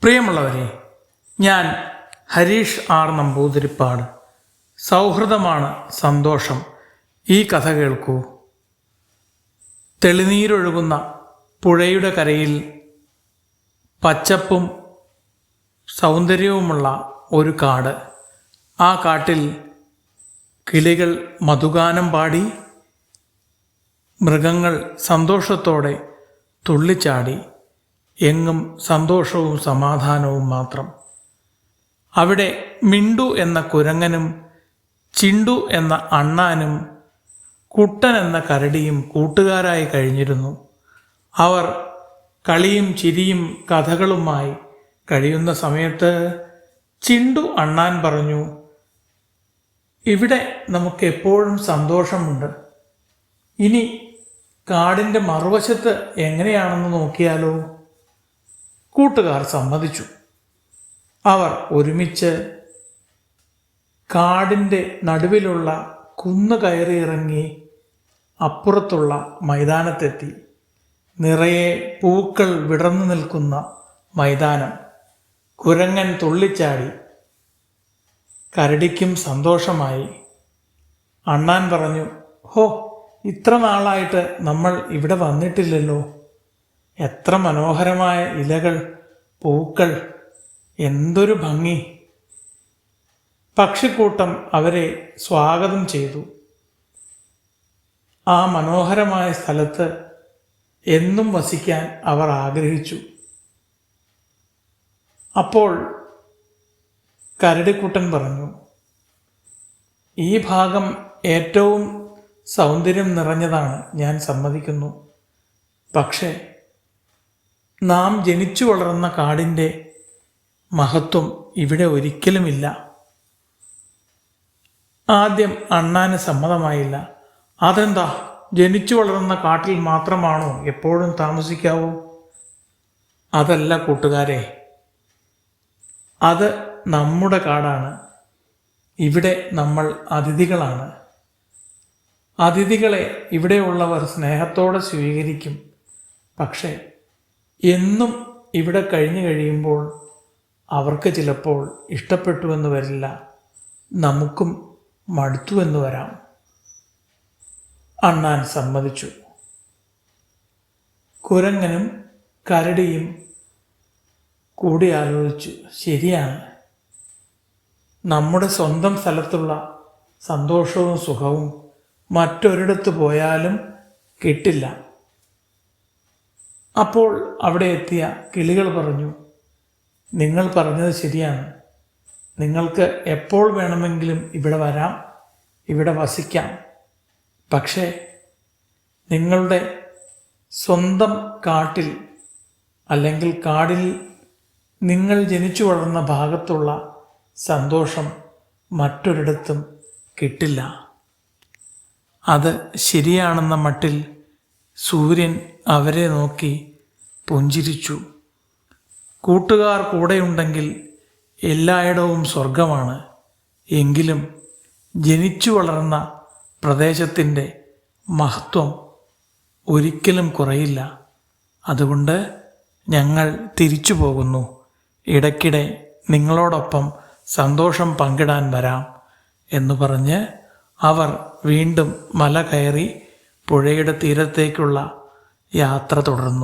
പ്രിയമുള്ളവരെ, ഞാൻ ഹരീഷ് ആർ നമ്പൂതിരിപ്പാട്. സൗഹൃദമാണ് സന്തോഷം. ഈ കഥ കേൾക്കൂ. തെളിനീരൊഴുകുന്ന പുഴയുടെ കരയിൽ പച്ചപ്പും സൗന്ദര്യവുമുള്ള ഒരു കാട്. ആ കാട്ടിൽ കിളികൾ മധുഗാനം പാടി, മൃഗങ്ങൾ സന്തോഷത്തോടെ തുള്ളിച്ചാടി. എങ്ങും സന്തോഷവും സമാധാനവും മാത്രം. അവിടെ മിണ്ടു എന്ന കുരങ്ങനും ചിണ്ടു എന്ന അണ്ണാനും കുട്ടൻ എന്ന കരടിയും കൂട്ടുകാരായി കഴിഞ്ഞിരുന്നു. അവർ കളിയും ചിരിയും കഥകളുമായി കഴിയുന്ന സമയത്ത് ചിണ്ടു അണ്ണാൻ പറഞ്ഞു, ഇവിടെ നമുക്ക് എപ്പോഴും സന്തോഷമുണ്ട്. ഇനി കാടിൻ്റെ മറുവശത്ത് എങ്ങനെയാണെന്ന് നോക്കിയാലോ? കൂട്ടുകാർ സമ്മതിച്ചു. അവർ ഒരുമിച്ച് കാടിൻ്റെ നടുവിലുള്ള കുന്ന് കയറി ഇറങ്ങി അപ്പുറത്തുള്ള മൈതാനത്തെത്തി. നിറയെ പൂക്കൾ വിടർന്നു നിൽക്കുന്ന മൈതാനം. കുരങ്ങൻ തുള്ളിച്ചാടി. കരടിക്കും സന്തോഷമായി. അണ്ണാൻ പറഞ്ഞു, ഹോ, ഇത്ര നാളായിട്ട് നമ്മൾ ഇവിടെ വന്നിട്ടില്ലല്ലോ. എത്ര മനോഹരമായ ഇലകൾ, പൂക്കൾ, എന്തൊരു ഭംഗി. പക്ഷിക്കൂട്ടം അവരെ സ്വാഗതം ചെയ്തു. ആ മനോഹരമായ സ്ഥലത്ത് എന്നും വസിക്കാൻ അവർ ആഗ്രഹിച്ചു. അപ്പോൾ കരടിക്കുട്ടൻ പറഞ്ഞു, ഈ ഭാഗം ഏറ്റവും സൗന്ദര്യം നിറഞ്ഞതാണ്, ഞാൻ സമ്മതിക്കുന്നു. പക്ഷേ നാം ജനിച്ചു വളർന്ന കാടിൻ്റെ മഹത്വം ഇവിടെ ഒരിക്കലുമില്ല. ആദ്യം അണ്ണാന് സമ്മതമായില്ല. അതെന്താ, ജനിച്ചു വളർന്ന കാട്ടിൽ മാത്രമാണോ എപ്പോഴും താമസിക്കാവൂ? അതല്ല കൂട്ടുകാരെ, അത് നമ്മുടെ കാടാണ്. ഇവിടെ നമ്മൾ അതിഥികളാണ്. അതിഥികളെ ഇവിടെയുള്ളവർ സ്നേഹത്തോടെ സ്വീകരിക്കും. പക്ഷേ എന്നും ഇവിടെ കഴിഞ്ഞു കഴിയുമ്പോൾ അവർക്ക് ചിലപ്പോൾ ഇഷ്ടപ്പെട്ടുവെന്ന് വരില്ല, നമുക്കും മടുത്തുവെന്ന് വരാം. അണ്ണാൻ സമ്മതിച്ചു. കുരങ്ങനും കരടിയും കൂടി ആലോചിച്ചു, ശരിയാണ്, നമ്മുടെ സ്വന്തം സ്ഥലത്തുള്ള സന്തോഷവും സുഖവും മറ്റൊരിടത്ത് പോയാലും കിട്ടില്ല. അപ്പോൾ അവിടെ എത്തിയ കിളികൾ പറഞ്ഞു, നിങ്ങൾ പറഞ്ഞത് ശരിയാണ്. നിങ്ങൾക്ക് എപ്പോൾ വേണമെങ്കിലും ഇവിടെ വരാം, ഇവിടെ വസിക്കാം. പക്ഷേ നിങ്ങളുടെ സ്വന്തം കാട്ടിൽ അല്ലെങ്കിൽ കാടിൽ നിങ്ങൾ ജനിച്ചു വളർന്ന ഭാഗത്തുള്ള സന്തോഷം മറ്റൊരിടത്തും കിട്ടില്ല. അത് ശരിയാണെന്ന മട്ടിൽ സൂര്യൻ അവരെ നോക്കി പുഞ്ചിരിച്ചു. കൂട്ടുകാർ കൂടെയുണ്ടെങ്കിൽ എല്ലായിടവും സ്വർഗമാണ്. എങ്കിലും ജനിച്ചു വളർന്ന പ്രദേശത്തിൻ്റെ മഹത്വം ഒരിക്കലും കുറയില്ല. അതുകൊണ്ട് ഞങ്ങൾ തിരിച്ചു പോകുന്നു. ഇടയ്ക്കിടെ നിങ്ങളോടൊപ്പം സന്തോഷം പങ്കിടാൻ വരാം എന്ന് പറഞ്ഞ് അവർ വീണ്ടും മല കയറി പുഴയുടെ തീരത്തേക്കുള്ള യാത്ര തുടർന്നു.